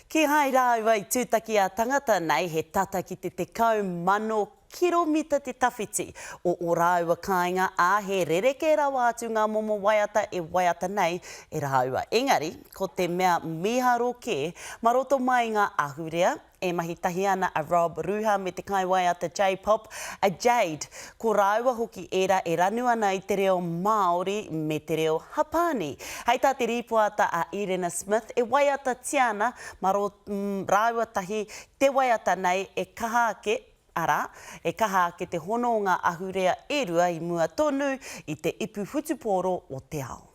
Ki hai rāua I tūtaki a tangata nei he tata ki te 10,000 kiromita te tawhiti o rāua kāinga a he rereke rawa atu ngā momo waiata e waiata nei e rāua. Engari, ko te mea miharo ke, maroto mai ngā ahurea, e mahi tahi ana a Rob Ruha me te kai waiata J-pop, a Jade. Ko rāua hoki era e ranu ana I te reo Māori me te reo Hapani. Hei tā te ripoata a Irena Smith e waiata tiana, rāua tahi te waiata nei e kaha ake, ara, e kaha ake te hono o ngā ahurea e rua I mua tonu I te ipu hutuporo o te ao.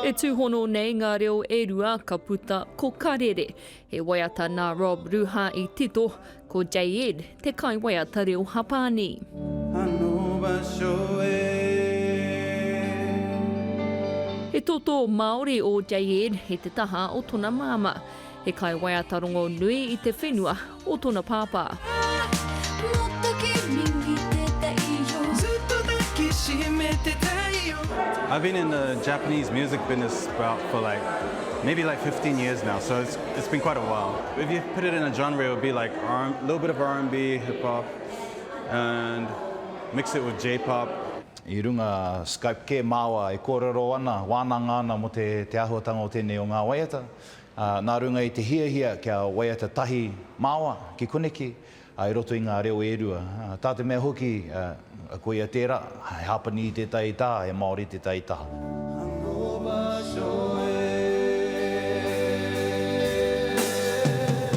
E tūhono nei ngā reo e rua ka puta ko karere. He waiata nā Rob Ruha I tito, ko J-Ed, te kai waiata reo Hapani. He toto Māori o J-Ed he te taha o tona māma. He kai waiata rongo nui I te whenua o tona pāpā. I've been in the Japanese music business for maybe 15 years now, so it's been quite a while. If you put it in a genre, it would be like a little bit of R&B, hip-hop, and mix it with J-pop. I runga Skype ke māua e kōrero ana, wānanga ana mo te ahuatanga o tēnei o ngā waiata. Nā runga I te hia kia waiata tahi māua ki Kuniki, I roto I ngā reo e rua. Tā te mea hoki, a koe a tērā, he Hapani te tai tā, he Māori te tai taha.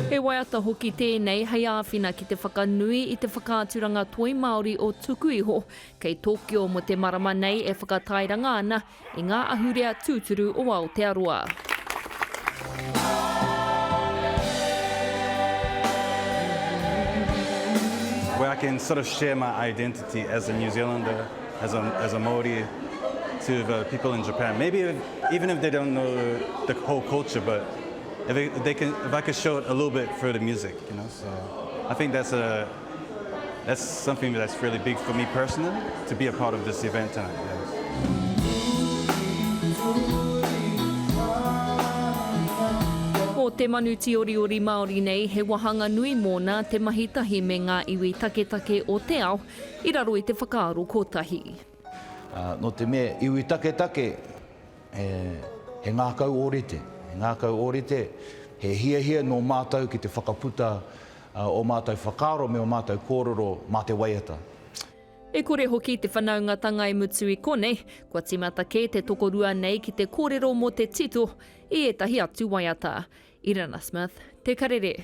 He waiata hoki tēnei hei āwhina ki te whakanui I te whakāturanga toi Māori o tuku iho, kei Tokyo mo te marama nei e whakatairanga ana I ngā ahurea tūturu o Aotearoa. Where I can sort of share my identity as a New Zealander, as a Māori, to the people in Japan. Maybe even if they don't know the whole culture, but if I could show it a little bit through the music, you know. So I think that's something that's really big for me personally to be a part of this event tonight. Yes. O te manu tioriori Māori nei, he wahanga nui mōna te mahitahi me ngā iwi taketake o te ao, I raro I te whakaaro kotahi. No te mea iwi taketake, he ngākau ōrite. He ngākau ōrite, he hia no mātou ki te whakaputa o mātou whakaaro me o mātou kōrero mā te waiata. E kore hoki te whanaungatanga I mutu I kone, kua timata ke te tokorua nei ki te kōrero mo te tito, I etahi atu waiata. Irena Smith, Te Karere.